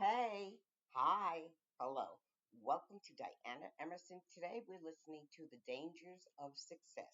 Hey, hi, hello. Welcome to Diana Emerson. Today we're listening to The Dangers of Success.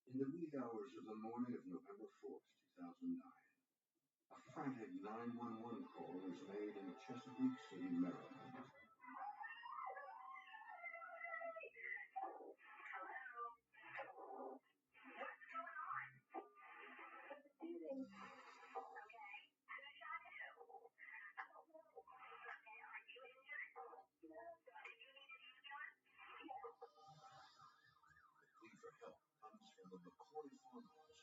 In the wee hours of the morning of November 4th, 2009, a frantic 911 call was made in Chesapeake City, Maryland. The plea for help comes from the McCoy farmhouse,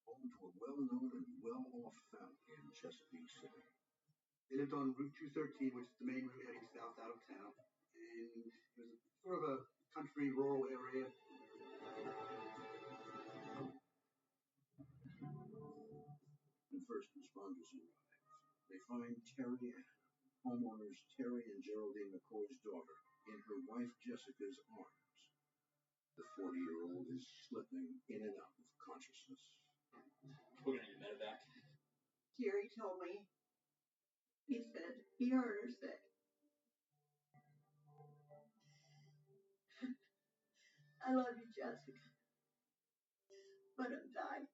home to a well-known and well-off family in Chesapeake City. They lived on Route 213, which is the main route heading south out of town. And it was sort of a country, rural area. When first responders arrive, they find Terry Ann, homeowners Terry and Geraldine McCoy's daughter, in her wife Jessica's arms. The 40-year-old is slipping in and out of consciousness. We're gonna need medevac. Jerry told me. He said he heard her say, I love you, Jessica, but I'm dying.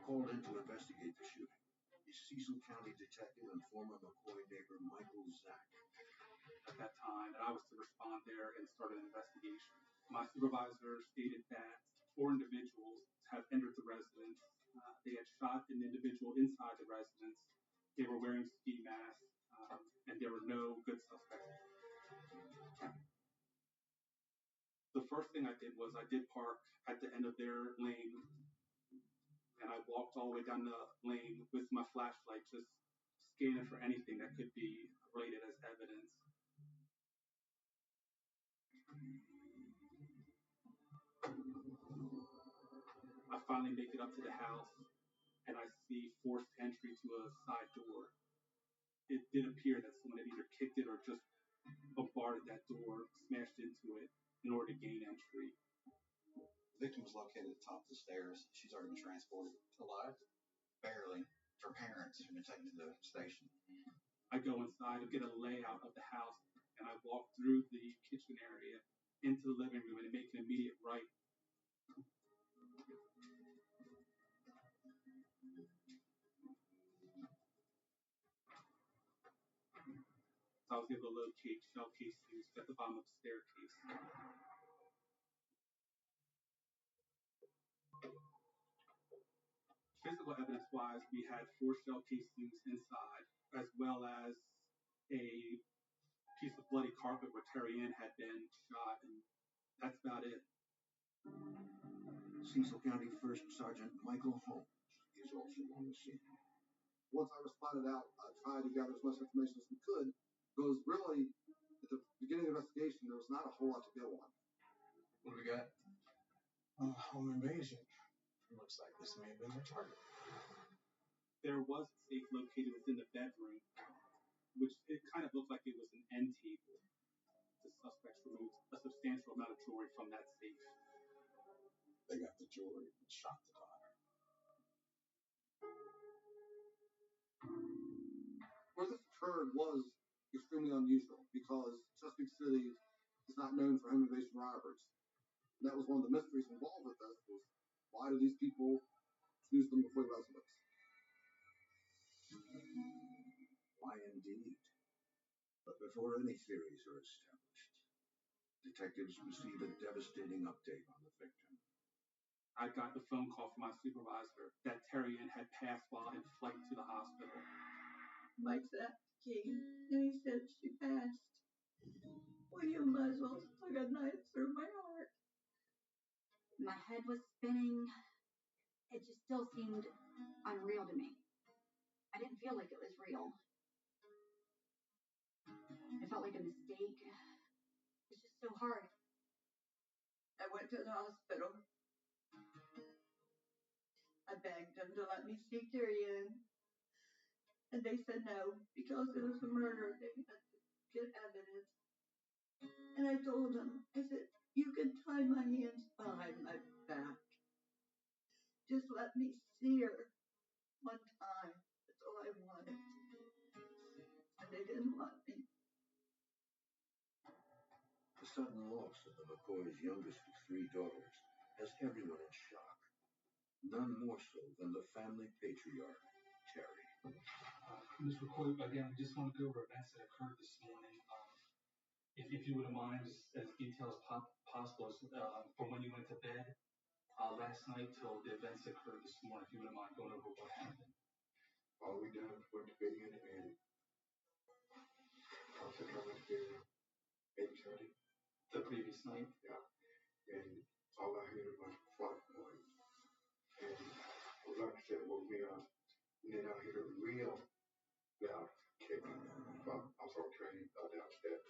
Called in to investigate the shooting is Cecil County Detective and former McCoy neighbor Michael Zack. At that time, and I was to respond there and start an investigation. My supervisor stated that four individuals have entered the residence. They had shot an individual inside the residence. They were wearing ski masks, and there were no good suspects. The first thing I did was I did park at the end of their lane, and I walked all the way down the lane with my flashlight, just scanning for anything that could be related as evidence. I finally make it up to the house, and I see forced entry to a side door. It did appear that someone had either kicked it or just bombarded that door, smashed into it in order to gain entry. The victim was located at the top of the stairs. She's already been transported. Alive? Barely. Her parents have been taken to the station. I go inside and get a layout of the house, and I walk through the kitchen area into the living room and make an immediate right. So I was able to locate shell casings at the bottom of the staircase. Physical evidence-wise, we had four shell casings inside, as well as a piece of bloody carpet where Terry Ann had been shot, and that's about it. Cecil County First Sergeant Michael Holmes is also on the scene. Once I responded out, I tried to gather as much information as we could, because really, at the beginning of the investigation, there was not a whole lot to go on. What do we got? Home invasion. It looks like this may have been the target. There was a safe located within the bedroom, which it kind of looked like it was an end table. The suspects removed a substantial amount of jewelry from that safe. They got the jewelry and shot the daughter. Where this occurred was extremely unusual, because Chesapeake City is not known for home invasion robberies. And that was one of the mysteries involved with this, was why do these people choose them before the residents? Before any theories are established, detectives receive a devastating update on the victim. I got the phone call from my supervisor that Terry Ann had passed while in flight to the hospital. Mike Zapp came and he said she passed. Well, you might as well stuck a knife through my heart. My head was spinning. It just still seemed unreal to me. I didn't feel like it was real. It felt like a mistake. It's just so hard. I went to the hospital. I begged them to let me see Terry Ann. And they said no, because it was a murder. They had to get evidence. And I told them, I said, you can tie my hands behind my back. Just let me see her one time. That's all I wanted. And they didn't let me. The sudden loss of the McCoys' youngest of 3 daughters has everyone in shock. None more so than the family patriarch, Terry. Ms. McCoy, again, we just want to go over events that occurred this morning. If you wouldn't mind, just as detailed as possible, from when you went to bed last night till the events that occurred this morning, if you wouldn't mind going over what happened. All we done was went to bed and I think I went to bed 8:30. The previous night? Yeah. And all I heard was flight noise. And like I said, woke me up. And then I heard a real loud kicking from I saw train downstairs.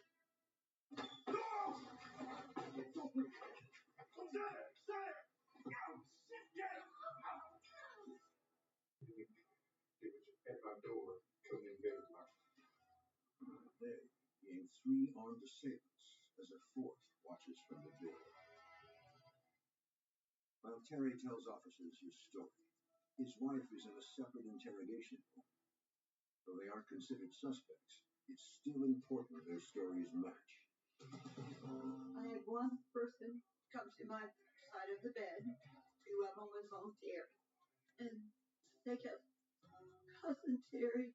It was at my door coming in very loud. They, being 3 armed assailants, as a 4th watches from the door. While Terry tells officers his story, his wife is in a separate interrogation room. Though they aren't considered suspects, it's still important their stories match. I had one person come to my side of the bed. 2 of them was on Terry. And they kept, cousin Terry,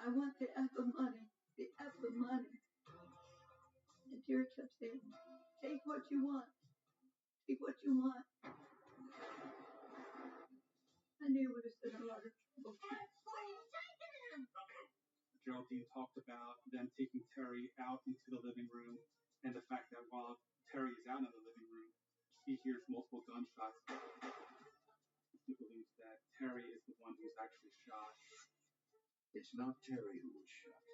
I want the effing money. The effing money. And Terry kept saying, take what you want. Take what you want. I knew it would have been a lot of trouble. Geraldine talked about them taking Terry out into the living room and the fact that while Terry is out in the living room, he hears multiple gunshots. He believes that Terry is the one who's actually shot. It's not Terry who was shot.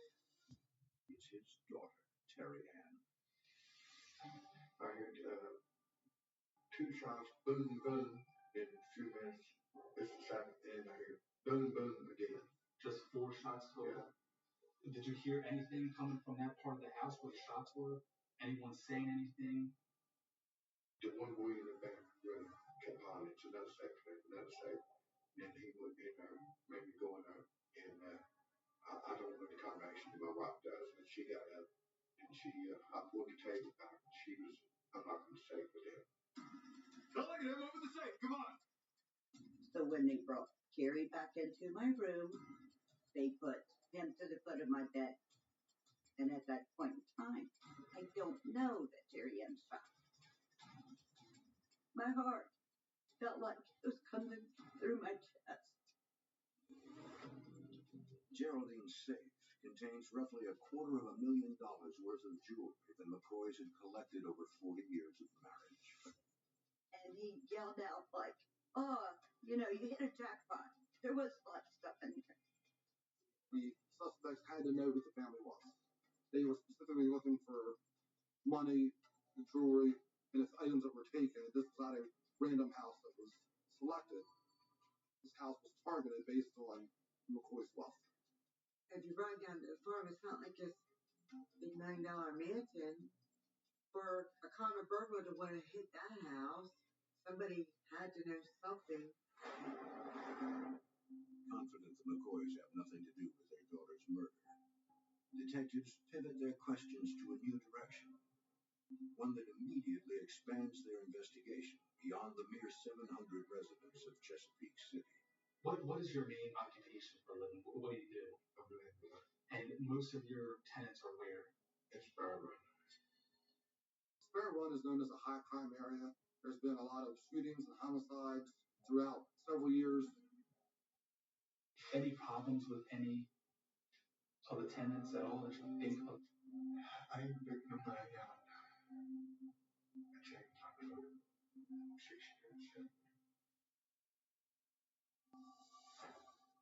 It's his daughter, Terry Ann. I heard 2 shots, boom, boom, in a few minutes. It's the second, and I heard boom, boom again. Just 4 shots total? Yeah. Did you hear anything coming from that part of the house where the shots were? Anyone saying anything? The one boy in the back room kept hollering to another safe, and he would made me go in there, and I don't know the combination my wife does, and she got up and she pulled the table back. She was unlocking the safe with him. Don't look at him, open the safe, come on! So when they brought Terry back into my room, they put him to the foot of my bed. And at that point in time, I don't know that Terry Ann shot. My heart felt like it was coming through my chest. Geraldine's safe contains roughly $250,000 worth of jewelry the McCoys had collected over 40 years of marriage. And he yelled out like, oh, you hit a jackpot. There was a lot of stuff in there. The suspects had to know who the family was. They were specifically looking for money, the jewelry, and its items that were taken. This was not a random house that was selected. This house was targeted based on McCoy's wealth. If you run down to the farm, it's not like it's a $8 million mansion. For a common burglar to want to hit that house, somebody had to know something. Confident the McCoys have nothing to do with their daughter's murder, detectives pivot their questions to a new direction, one that immediately expands their investigation beyond the mere 700 residents of Chesapeake City. What is your main occupation for a living? What do you do? I'm a landlord. And most of your tenants are where? in Spur Run. Spare Run is known as a high crime area. There's been a lot of shootings and homicides throughout several years. Any problems with any of the tenants at all that you think of? I ain't picked nobody out. I changed my phone 6 years.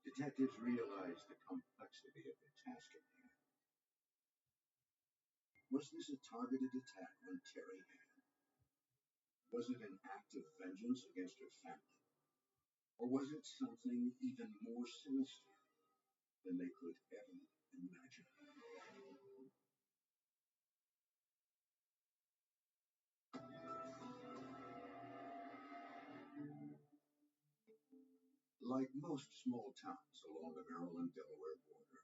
Detectives realized the complexity of the task at hand. Was this a targeted attack on Terry Ann? Was it an act of vengeance against her family? Or was it something even more sinister than they could ever imagine? Like most small towns along the Maryland-Delaware border,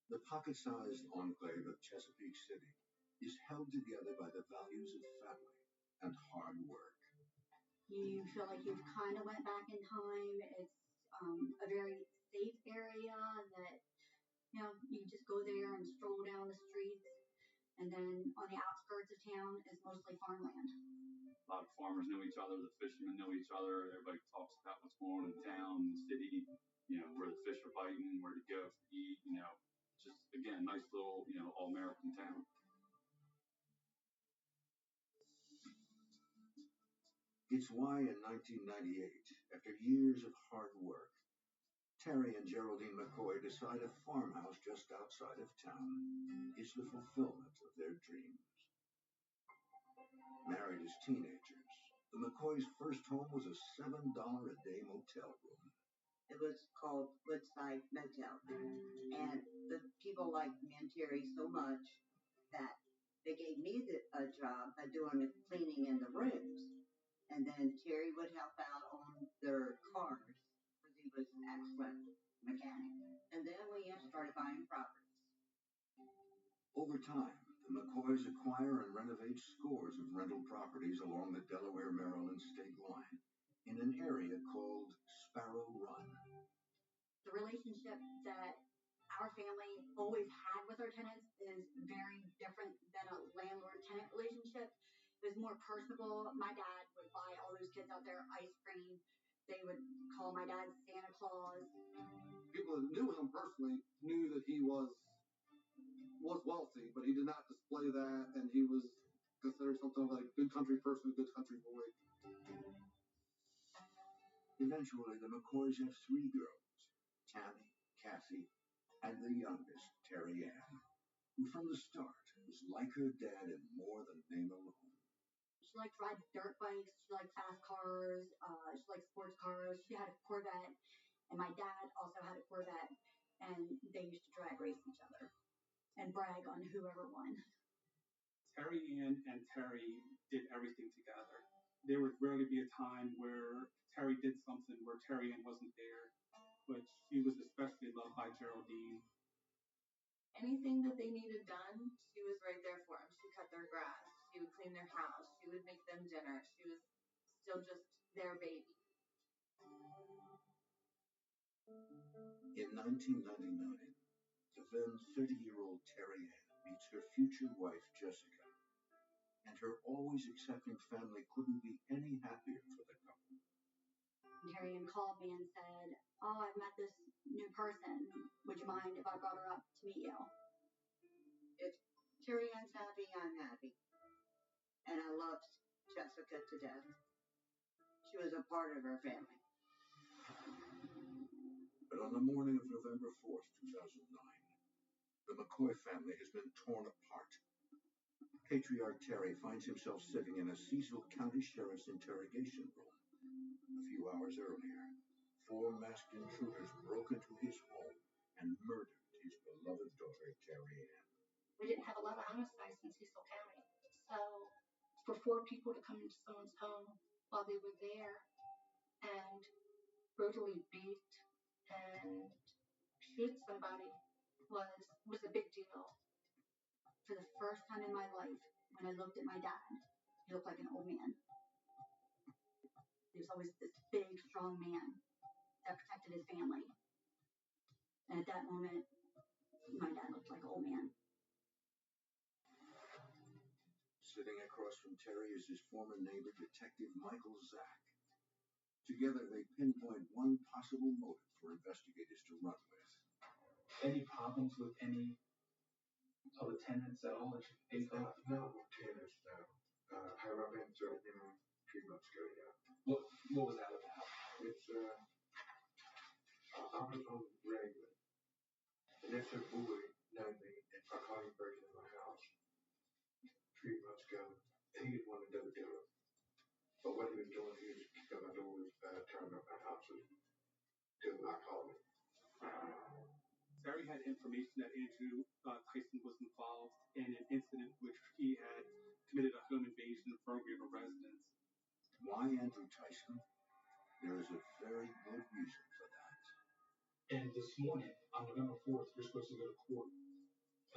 the pocket-sized enclave of Chesapeake City is held together by the values of family and hard work. You feel like you've kind of went back in time. It's a very safe area that, you just go there and stroll down the streets. And then on the outskirts of town is mostly farmland. A lot of farmers know each other, the fishermen know each other, everybody talks about what's going on in town, the city, where the fish are biting, where to go to eat, just, again, nice little, all-American town. It's why in 1998, after years of hard work, Terry and Geraldine McCoy decide a farmhouse just outside of town is the fulfillment of their dreams. Married as teenagers, the McCoys' first home was a $7 a day motel room. It was called Woodside Motel. And the people liked me and Terry so much that they gave me a job of doing the cleaning in the rooms. And then Terry would help out on their cars because he was an excellent mechanic. And then we started buying properties. Over time, the McCoys acquire and renovate scores of rental properties along the Delaware-Maryland state line in an area called Sparrow Run. The relationship that our family always had with our tenants is very different than a landlord-tenant relationship. It was more personable. My dad would buy all those kids out there ice cream. They would call my dad Santa Claus. People that knew him personally knew that he was wealthy, but he did not display that, and he was considered something like a good country person, a good country boy. Eventually, the McCoys have 3 girls, Tammy, Cassie, and the youngest, Terry Ann, who from the start was like her dad in more than name alone. She liked to ride dirt bikes. She liked fast cars. She liked sports cars. She had a Corvette, and my dad also had a Corvette, and they used to drag race each other and brag on whoever won. Terry Ann and Terry did everything together. There would rarely be a time where Terry did something where Terry Ann wasn't there, but she was especially loved by Geraldine. Anything that they needed done, she was right there for them. She cut their grass. She would clean their house. She would make them dinner. She was still just their baby. In 1999, the then 30-year-old Terry Ann meets her future wife, Jessica, and her always accepting family couldn't be any happier for the couple. Terry Ann called me and said, "Oh, I've met this new person. Would you mind if I brought her up to meet you?" If Terry Ann's happy, I'm happy. And I loved Jessica to death. She was a part of our family. But on the morning of November 4th, 2009, the McCoy family has been torn apart. Patriarch Terry finds himself sitting in a Cecil County Sheriff's interrogation room. A few hours earlier, 4 masked intruders broke into his home and murdered his beloved daughter, Terry Ann. We didn't have a lot of homicides in Cecil County. So for 4 people to come into someone's home while they were there and brutally beat and shoot somebody was a big deal. For the first time in my life, when I looked at my dad, he looked like an old man. He was always this big, strong man that protected his family. And at that moment, my dad looked like old. Sitting across from Terry is his former neighbor, Detective Michael Zack. Together, they pinpoint one possible motive for investigators to run with. Any problems with any of the tenants at all that you think of? No tenants, no. Have I been threatening them 3 months ago, yeah. What was that about? It's, I was on regular. And it's a boy known me, and I caught him breaking in my house 3 months ago. And he didn't want to do it. But what he was doing, he was kicking my doors, turning up my houses, till I called him. Terry had information that Andrew Tyson was involved in an incident which he had committed a home invasion in Fern River residence. Why Andrew Tyson? There is a very good reason for that. And this morning, on November 4th, you're supposed to go to court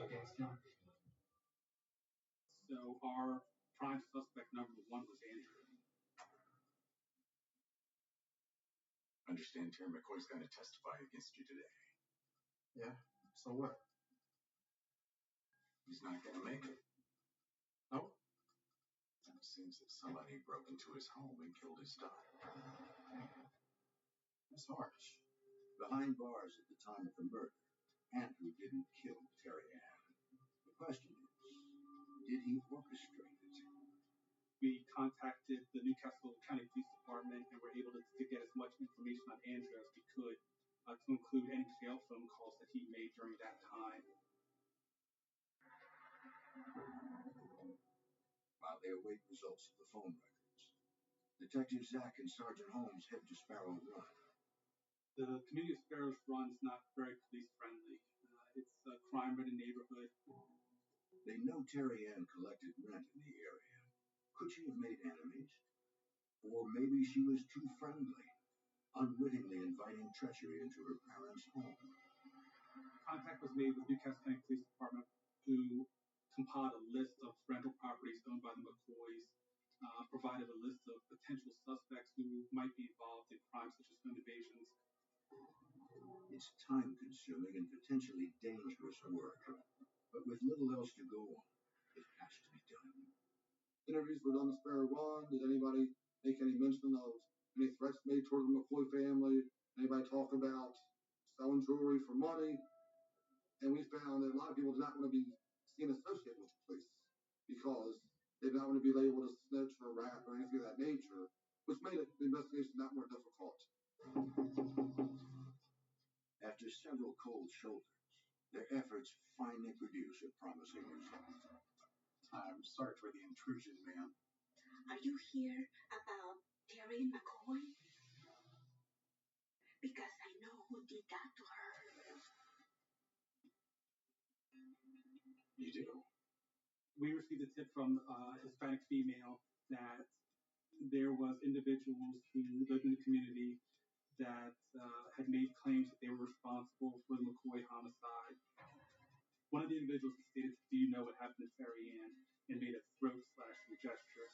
against him. So our prime suspect number one was Andrew. I understand Terry McCoy's going to testify against you today. Yeah, so what? He's not going to make it. Oh? It seems that somebody broke into his home and killed his daughter. That's harsh. Behind bars at the time of the murder, Andrew didn't kill Terry Ann. The question is, did he orchestrate it? We contacted the Newcastle County Police Department and were able to get as much information on Andrew as we could, to include any jail phone calls that he made during that time. While they await results of the phone records, Detective Zack and Sergeant Holmes head to Sparrow Run. The community of Sparrows Run is not very police friendly. It's a crime-ridden neighborhood. They know Terry Ann collected rent in the area. Could she have made enemies? Or maybe she was too friendly, unwittingly inviting treachery into her parents' home. Contact was made with Newcastle County Police Department, who compiled a list of rental properties owned by the McCoys, provided a list of potential suspects who might be involved in crimes such as home invasions. It's time-consuming and potentially dangerous work, but with little else to go on, it has to be done. Interviews were done in Sparrow Run. Did anybody make any mention of any threats made toward the McCoy family? Anybody talk about selling jewelry for money? And we found that a lot of people did not want to be seen associated with the police because they did not want to be labeled as snitch or rat or anything of that nature, which made the investigation that more difficult. After several cold shoulders, their efforts finally produce a promising result. I'm sorry for the intrusion, ma'am. Are you here about Terry McCoy? Because I know who did that to her. You do? We received a tip from a Hispanic female that there was individuals who lived in the community that had made claims that they were responsible for the McCoy homicide. One of the individuals stated, "Do you know what happened to Terry Ann?" and made a throat-slashing gesture.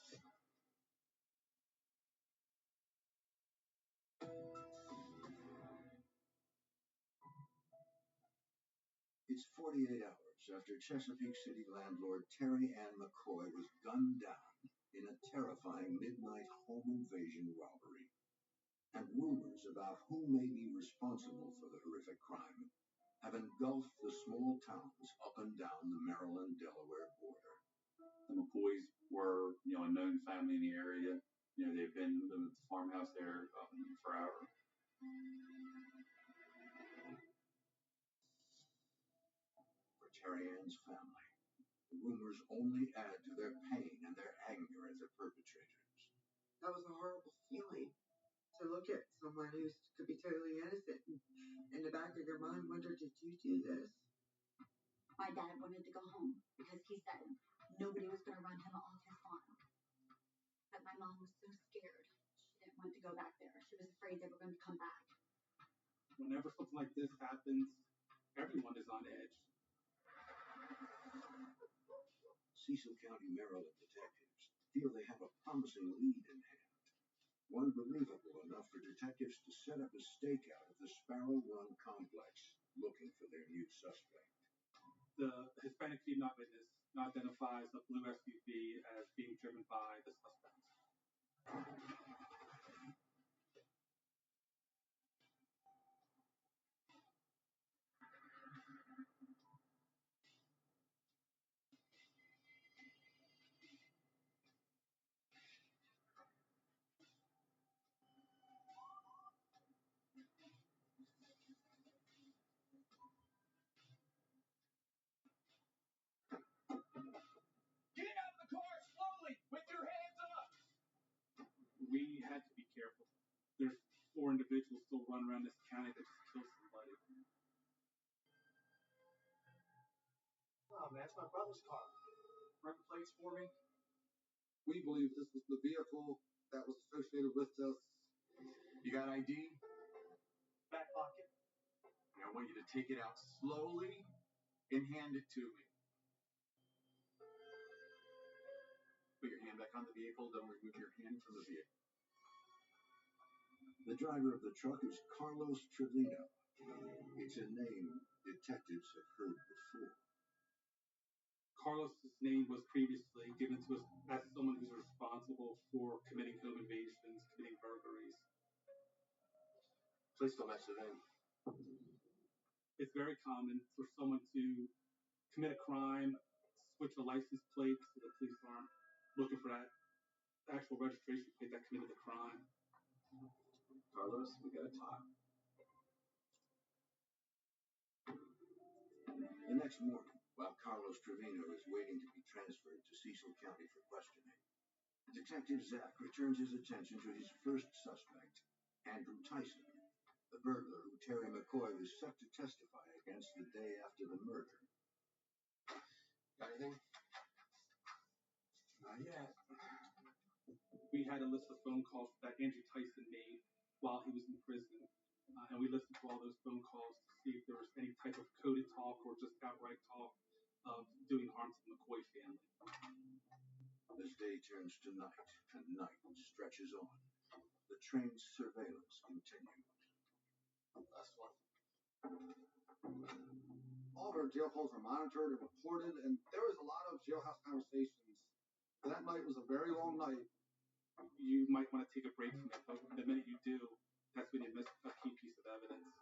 It's 48 hours after Chesapeake City landlord Terry Ann McCoy was gunned down in a terrifying midnight home invasion robbery. And rumors about who may be responsible for the horrific crime have engulfed the small towns up and down the Maryland-Delaware border. The McCoys were, a known family in the area. They've been living at the farmhouse there forever. For Terry Ann's family, the rumors only add to their pain and their anger at their perpetrators. That was a horrible feeling to look at someone who could be totally innocent and in the back of your mind wonder, did you do this? My dad wanted to go home because he said nobody was going to run him off his farm. But my mom was so scared. She didn't want to go back there. She was afraid they were going to come back. Whenever something like this happens, everyone is on edge. Cecil County, Maryland detectives feel they have a promising lead in hand. One believable enough for detectives to set up a stakeout at the Sparrow Run complex looking for their new suspect. The Hispanic female witness identifies a blue SUV as being driven by the suspect. Get out of the car slowly with your hands up. We had to be careful. There's 4 individuals still running around this county that just killed somebody. Oh man, it's my brother's car. Run the plates for me. We believe this was the vehicle that was associated with this. You got ID? Back pocket. I want you to take it out slowly and hand it to me. Put your hand back on the vehicle. Don't remove your hand from the vehicle. The driver of the truck is Carlos Trevino. It's a name detectives have heard before. Carlos's name was previously given to us as someone who's responsible for committing home invasions, committing burglaries. Please don't mess it in. It's very common for someone to commit a crime, switch a license plate so the police aren't looking for that actual registration plate that committed the crime. Carlos, we gotta talk. The next morning, while Carlos Trevino is waiting to be transferred to Cecil County for questioning, Detective Zach returns his attention to his first suspect, Andrew Tyson, the burglar who Terry McCoy was set to testify against the day after the murder. Got anything? Not yet. We had a list of phone calls that Andrew Tyson made while he was in prison. And we listened to all those phone calls to see if there was any type of coded talk or just outright talk of doing harm to the McCoy family. As day turns to night and night stretches on, the train's surveillance continues. Last one. All of our jail calls are monitored and reported, and there was a lot of jailhouse conversations. That night was a very long night. You might want to take a break from it, but the minute you do, that's when you miss a key piece of evidence.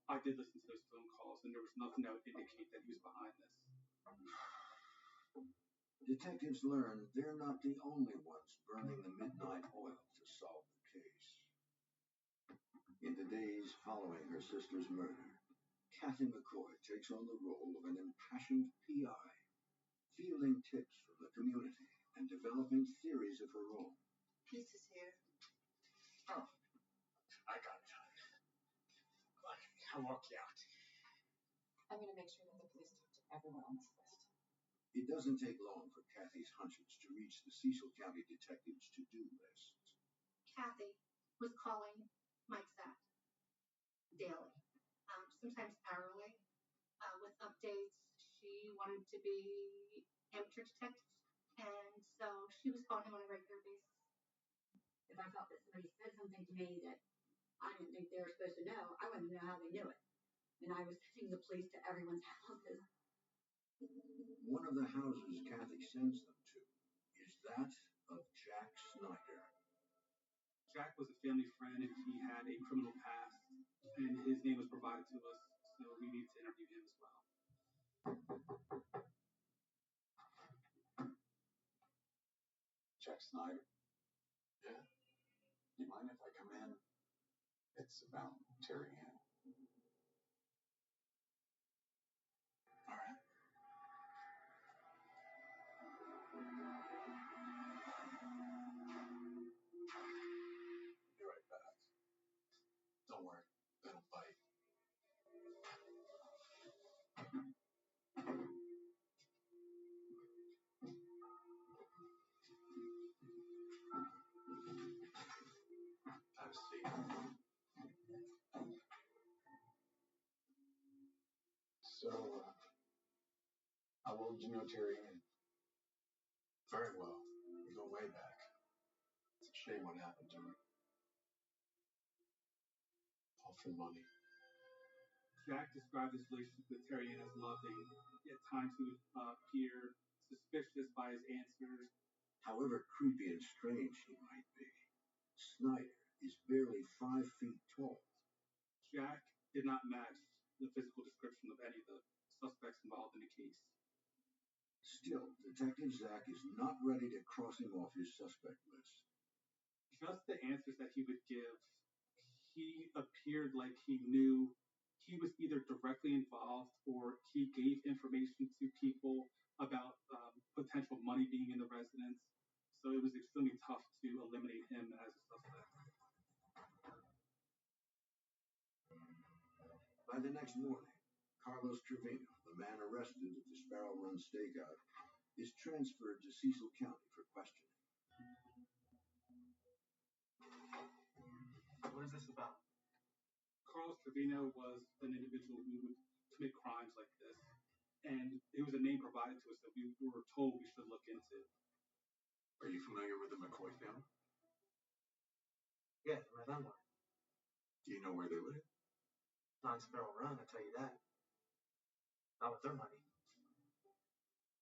I did listen to those phone calls, and there was nothing that would indicate that he was behind this. Detectives learn they're not the only ones burning the midnight oil to solve the case. In the days following her sister's murder, Kathy McCoy takes on the role of an impassioned PI, fielding tips from the community and developing theories of her own. Pieces here. Oh, I got it. I'll walk you out. I'm going to make sure that the police talk to everyone on this list. It doesn't take long for Kathy's hunches to reach the Cecil County detectives' to-do list. Kathy was calling Mike Zach daily, sometimes hourly, with updates. She wanted to be amateur detective, and so she was calling him on a regular basis. If I felt that somebody said something to me that I didn't think they were supposed to know, I wanted to know how they knew it. And I was sending the police to everyone's houses. One of the houses Kathy sends them to is that of Jack Snyder. Jack was a family friend, and he had a criminal past, and his name was provided to us, so we need to interview him as well. Jack Snyder? Yeah? Do you mind if I come in? It's about Terry Ann. All right. Be right back. Don't worry, they don't bite. Have a seat. So, how well did you know Terry Ann? Very well. We go way back. It's a shame what happened to her. All for money. Jack described his relationship with Terry Ann as loving. At times he would appear suspicious by his answers. However creepy and strange he might be, Snyder is barely 5 feet tall. Jack did not match the physical description of any of the suspects involved in the case. Still, Detective Zach is not ready to cross him off his suspect list. Just the answers that he would give, he appeared like he knew he was either directly involved or he gave information to people about potential money being in the residence. So it was extremely tough to eliminate him as a suspect. By the next morning, Carlos Trevino, the man arrested at the Sparrow Run stakeout, is transferred to Cecil County for questioning. What is this about? Carlos Trevino was an individual who would commit crimes like this, and it was a name provided to us that we were told we should look into. Are you familiar with the McCoy family? Yeah, my landlord. Do you know where they live? Not in Sparrow Run, I tell you that. Not with their money.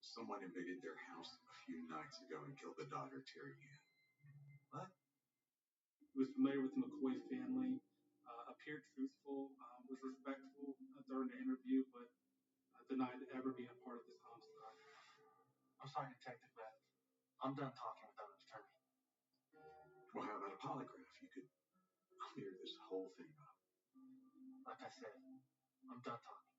Someone invaded their house a few nights ago and killed the daughter, Terry Ann. What? He was familiar with the McCoy family, appeared truthful, was respectful during the interview, but denied ever being a part of this homicide. I'm sorry, Detective, but I'm done talking without an attorney. Well, how about a polygraph? You could clear this whole thing up. Like I said, I'm done talking.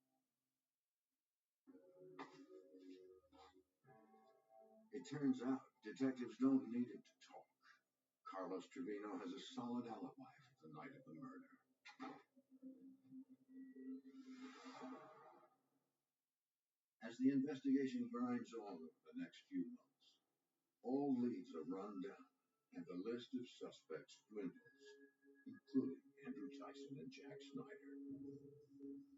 It turns out detectives don't need him to talk. Carlos Trevino has a solid alibi for the night of the murder. As the investigation grinds on over the next few months, all leads are run down and the list of suspects dwindles, including Andrew Tyson and Jack Snyder.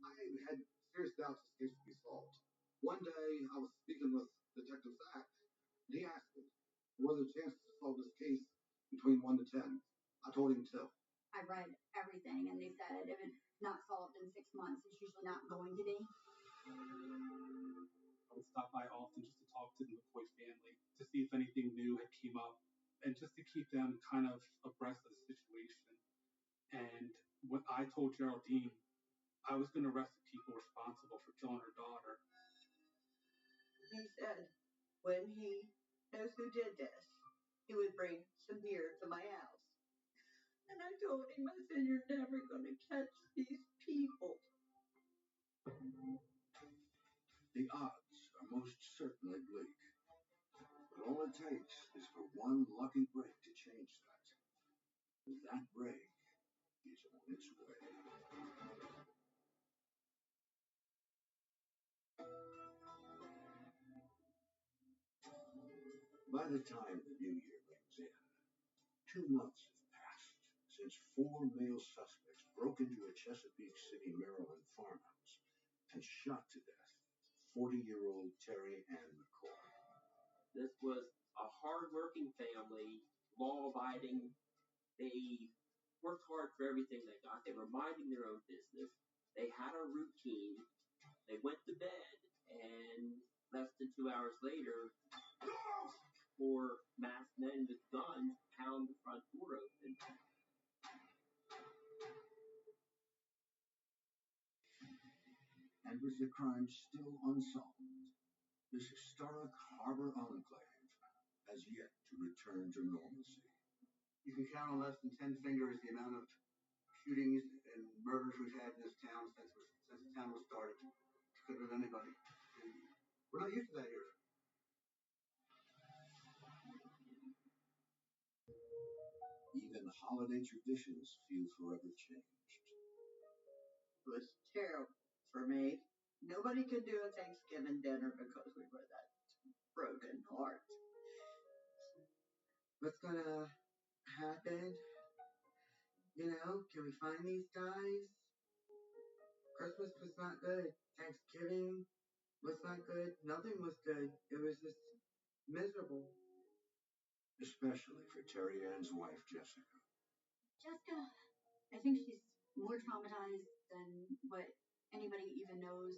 I had serious doubts this case would be solved. One day, I was speaking with Detective Zach, and he asked me, what are the chances to solve this case between 1 to 10? I told him 2. I read everything, and they said if it's not solved in 6 months, it's usually not going to be. I would stop by often just to talk to the McCoy family, to see if anything new had came up, and just to keep them kind of abreast of the situation. And when I told Geraldine I was going to arrest the people responsible for killing her daughter, He said when he knows who did this, he would bring some beer to my house. And I told him, I said, you're never going to catch these people. The odds are most certainly bleak. But all it takes is for one lucky break to change that. That break is on its way. By the time the new year rings in, 2 months have passed since 4 male suspects broke into a Chesapeake City, Maryland farmhouse and shot to death 40-year-old Terry Ann McCoy. This was a hard-working family, law-abiding. They worked hard for everything they got. They were minding their own business. They had a routine. They went to bed, and less than 2 hours later, 4 masked men with guns pound the front door open. And with the crime still unsolved, this historic harbor enclave has yet to return to normalcy. You can count on less than 10 fingers the amount of shootings and murders we've had in this town since the town was started. It could have been anybody. And we're not used to that here. Even holiday traditions feel forever changed. It was terrible for me. Nobody could do a Thanksgiving dinner because we were that broken heart. What's gonna happen? You know, can we find these guys? Christmas was not good. Thanksgiving was not good. Nothing was good. It was just miserable. Especially for Terry Ann's wife, Jessica. Jessica, I think she's more traumatized than what anybody even knows.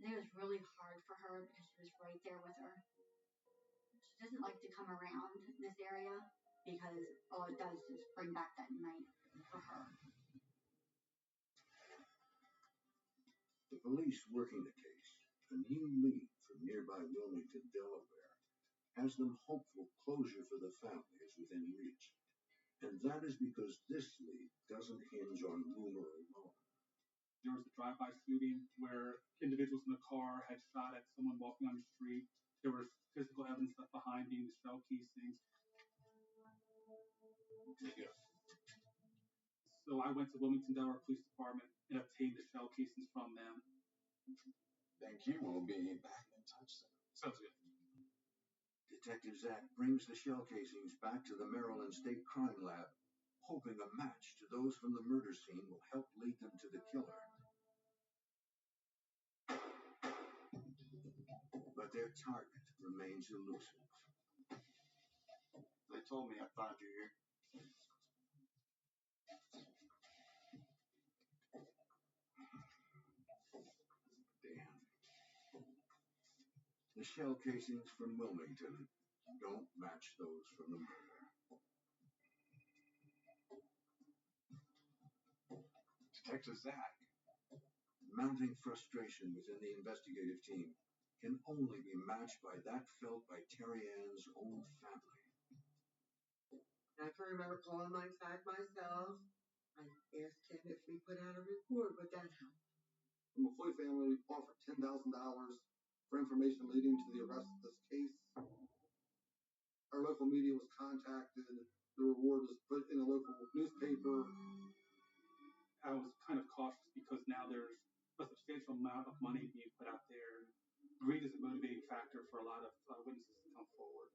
I think it was really hard for her because she was right there with her. She doesn't like to come around this area because all it does is bring back that night for her. The police working the case, a new lead from nearby Wilmington, Delaware, has them hopeful closure for the family is within reach. And that is because this lead doesn't hinge on rumor alone. There was a drive-by shooting where individuals in the car had shot at someone walking on the street. There was physical evidence left behind being the shell casings. So I went to Wilmington, Delaware Police Department and obtained the shell casings from them. Thank you. We'll be back in touch soon. Sounds good. Detective Zach brings the shell casings back to the Maryland State Crime Lab, hoping a match to those from the murder scene will help lead them to the killer. But their target remains elusive. They told me I'd find you here. Damn. The shell casings from Wilmington don't match those from the murder. Detective Zach. Mounting frustration within the investigative team can only be matched by that felt by Terry Ann's own family. I can remember calling Mike Zach myself. I asked him if we put out a report. Would that help? The McCoy family offered $10,000 for information leading to the arrest of this case. Our local media was contacted. The reward was put in a local newspaper. I was kind of cautious because now there's a substantial amount of money being put out there. Greed is a motivating factor for a lot of witnesses to come forward.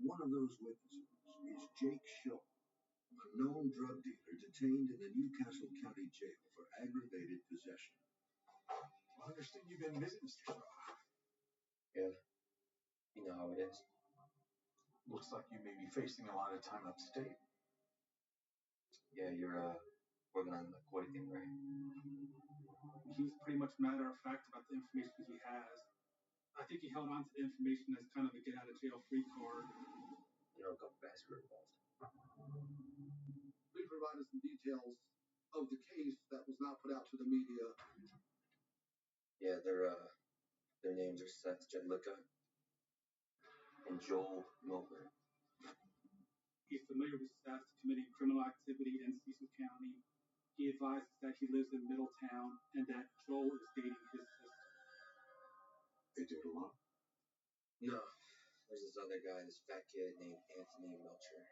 One of those witnesses is Jake Schull, a known drug dealer detained in the Newcastle County Jail for aggravated possession. I understand you've been busy, Mr. Shaw. Yeah, you know how it is. Looks like you may be facing a lot of time upstate. Yeah, you're working on the McCoy thing, right? He's pretty much matter of fact about the information he has. I think he held on to the information as kind of a get out of jail free card. You know, a couple guys who are involved. We provided some details of the case that was not put out to the media. Yeah, their names are Seth Jedlicka and Joel Milner. He's familiar with Seth committing criminal activity in Cecil County. He advises that he lives in Middletown and that Joel is dating his sister. They did a lot? No, there's this other guy, this fat kid named Anthony Melcher.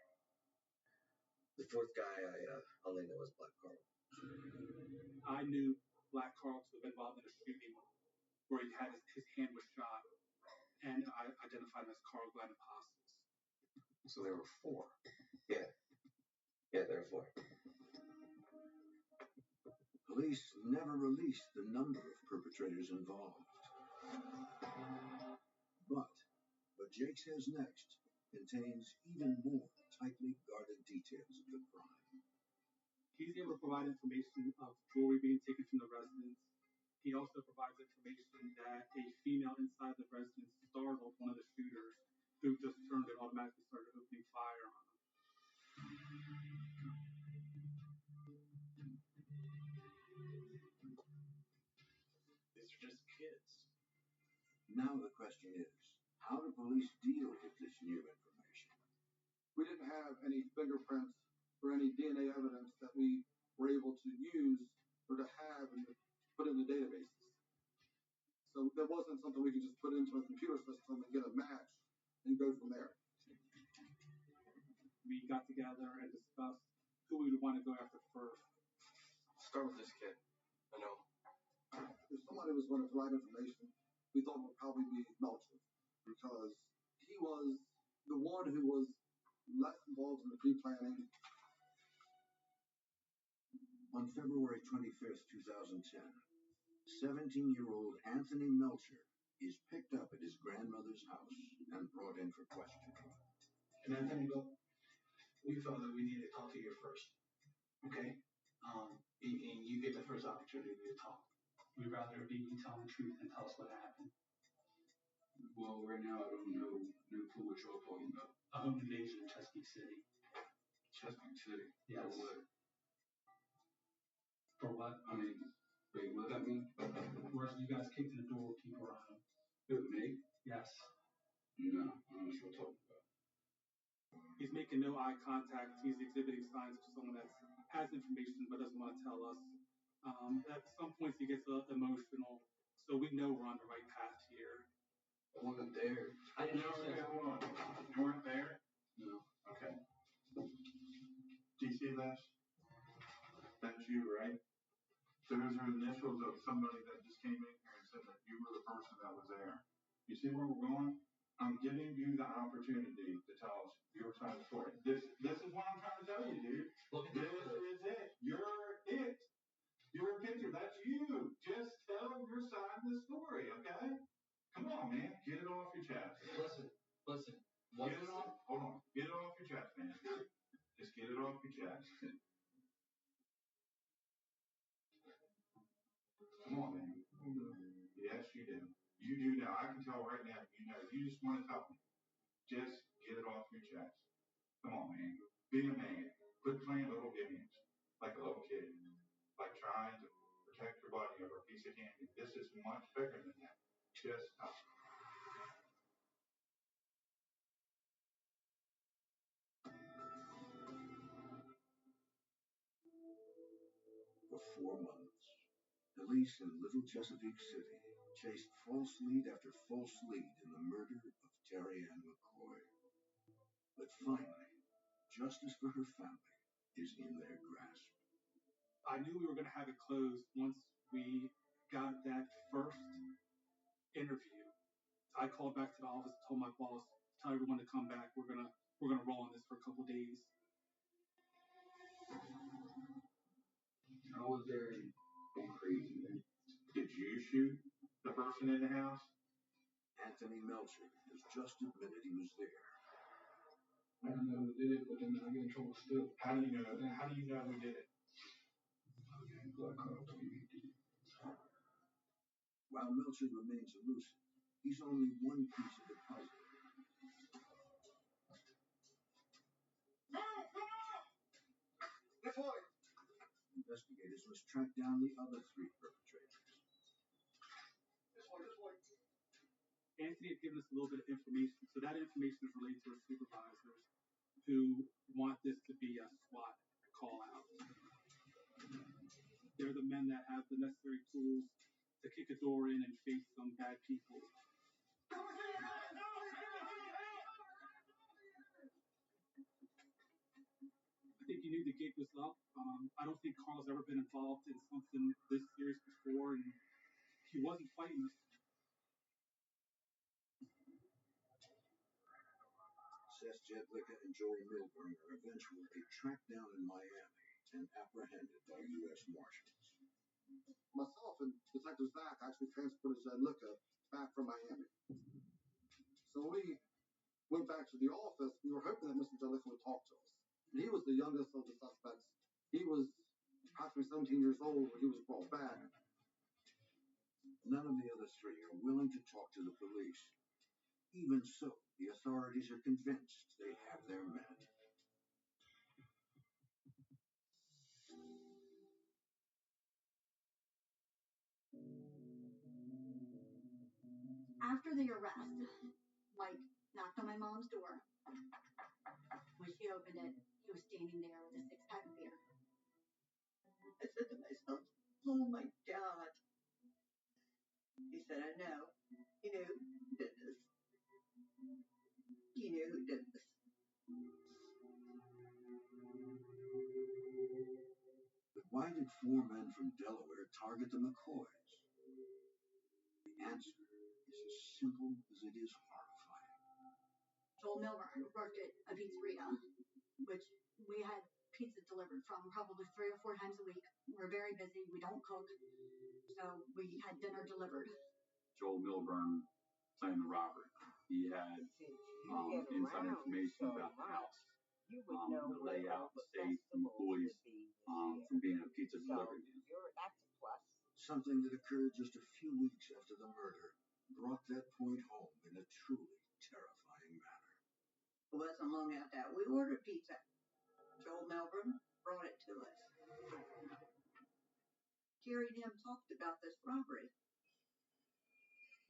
The fourth guy I only know as Black Carl. I knew Black Carl to have been involved in a shooting where he had his hand was shot, and I identified him as Carl Glenn Apostles. So there were four. Yeah, there were four. Police never released the number of perpetrators involved. But what Jake says next contains even more tightly guarded details of the crime. He's able to provide information of jewelry being taken from the residence. He also provides information that a female inside the residence startled one of the shooters who just turned and automatically started opening fire on him. These are just kids. Now the question is, how do police deal with this new information? We didn't have any fingerprints or any DNA evidence that we were able to use or to have and put in the databases. So that wasn't something we could just put into a computer system and get a match and go from there. We got together and discussed who we would want to go after first. Start with this kid. I know. If somebody was going to provide information, we thought it would probably be Melcher, because he was the one who was less involved in the pre-planning. On February 25th, 2010, 17-year-old Anthony Melcher is picked up at his grandmother's house and brought in for questioning. And Anthony, we felt that we needed to talk to you first. Okay? And you get the first first opportunity to talk. We'd rather be you tell the truth and tell us what happened. Well, right now I don't know no clue what y'all talking about. A home invasion in Chesapeake City. Chesapeake City? Yes. For what? For what? I mean, wait, what does that mean? Where you guys kicked in the door with people around home. Who, me? Yes. No, I don't know what you're talking about. He's making no eye contact. He's exhibiting signs of someone that has information but doesn't want to tell us. At some points he gets a little emotional, so we know we're on the right path here. I wasn't there. I didn't know. Okay, hold on. You weren't there? No. Okay. Do you see this? That's you, right? Those are initials of somebody that just came in here and said that you were the person that was there. You see where we're going? I'm giving you the opportunity to tell us your side of the story. This is what I'm trying to tell you, dude. This is it. You're it. You're a picture. That's you. Just tell your side of the story, okay? Come on, man. Get it off your chest. Listen. Get it off. Hold on. Get it off your chest, man. Just get it off your chest. Come on, man. Yes, you do. You do now. I can tell right now. You know. You just want to tell me. Just get it off your chest. Come on, man. Be a man. Quit playing little games like a little kid. Like trying to protect your body over a piece of candy. This is much bigger than that. Just stop. For 4 months, police in Little Chesapeake City chased false lead after false lead in the murder of Terry Ann McCoy. But finally, justice for her family is in their grasp. I knew we were going to have it closed once we got that first interview. I called back to the office and told my boss, tell everyone to come back. We're gonna roll on this for a couple of days. I was there and going crazy. Did you shoot the person in the house? Anthony Melcher has just admitted he was there. I don't know who did it, but then I get in trouble still. How do you know who did it? Black Carl told me he did it. While Melcher remains elusive, he's only one piece of the puzzle. This way! Investigators must track down the other 3 perpetrators. This way. Anthony had given us a little bit of information, so that information is related to our supervisors who want this to be a SWAT call out. They're the men that have the necessary tools to kick a door in and face some bad people. I think he knew the gig was up. I don't think Carl's ever been involved in something this serious before, and he wasn't fighting us. Seth Jedlicka and Joel Milburn are eventually tracked down in Miami and apprehended by U.S. Marshals. Myself and Detective Zach actually transported Jedlicka back from Miami. So when we went back to the office, we were hoping that Mr. Jedlicka would talk to us. He was the youngest of the suspects. He was approximately 17 years old when he was brought back. None of the other 3 are willing to talk to the police. Even so, the authorities are convinced they have their man. After the arrest, Mike knocked on my mom's door. When she opened it, he was standing there with a 6-pack of beer. I said to myself, oh my God. He said, I know. He knew who did this. He knew who did this. But why did 4 men from Delaware target the McCoys? The answer is as simple as it is horrifying. Joel Milburn worked at a pizzeria, which we had pizza delivered from probably 3 or 4 times a week. We're very busy. We don't cook. So we had dinner delivered. Joel Milburn planned the robbery. He had inside information about the house, the layout, the safe, the McCoys, from being a pizza delivery man. Something that occurred just a few weeks after the murder brought that point home in a truly terrifying manner. It wasn't long after that we ordered pizza. Joel Melbourne brought it to us. Terry and him talked about this robbery.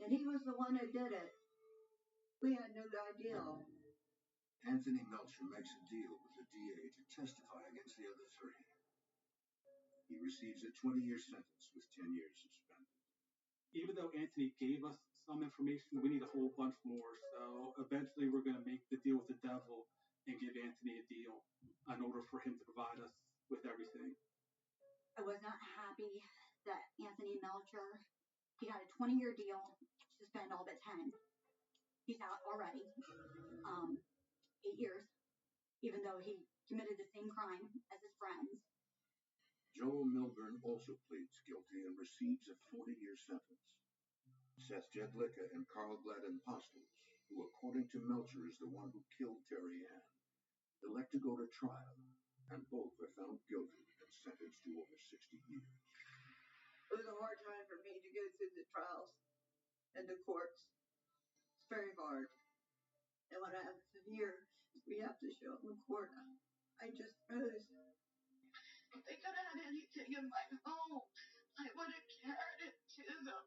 And he was the one who did it. We had no idea. Anthony Melcher makes a deal with the DA to testify against the other three. He receives a 20-year sentence with 10 years suspended. Even though Anthony gave us some information, we need a whole bunch more. So eventually we're going to make the deal with the devil and give Anthony a deal in order for him to provide us with everything. I was not happy that Anthony Melcher, he got a 20-year deal to spend all but 10. He's out already. 8 years, even though he committed the same crime as his friends. Joel Milburn also pleads guilty and receives a 40-year sentence. Seth Jedlicka and Carl Gladden Postles, who according to Melcher is the one who killed Terry Ann, elect to go to trial, and both are found guilty and sentenced to over 60 years. It was a hard time for me to go through the trials and the courts. It's very hard. And when I have to hear we have to show up in court, I just froze. If they could have had anything in my home, I would have carried it to them.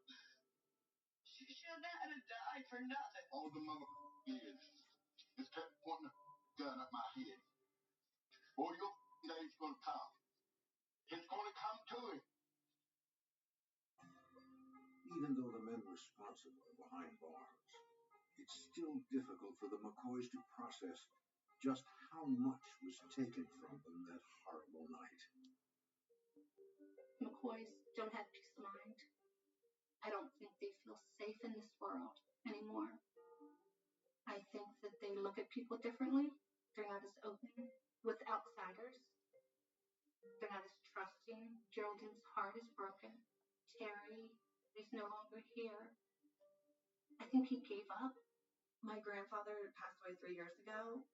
She shouldn't have had to die for nothing. All the mother did is kept pointing a gun at my head. Boy, your day's gonna come. It's gonna come to him. Even though the men responsible are behind bars, it's still difficult for the McCoys to process just how much was taken from them that horrible night. McCoys don't have peace of mind. I don't think they feel safe in this world anymore. I think that they look at people differently. They're not as open with outsiders. They're not as trusting. Geraldine's heart is broken. Terry is no longer here. I think he gave up. My grandfather passed away 3 years ago,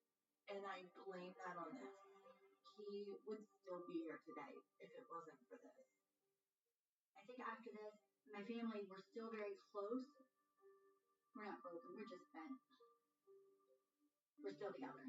and I blame that on this. He would still be here today if it wasn't for this. I think after this, my family, we're still very close. We're not broken, we're just bent. We're still together.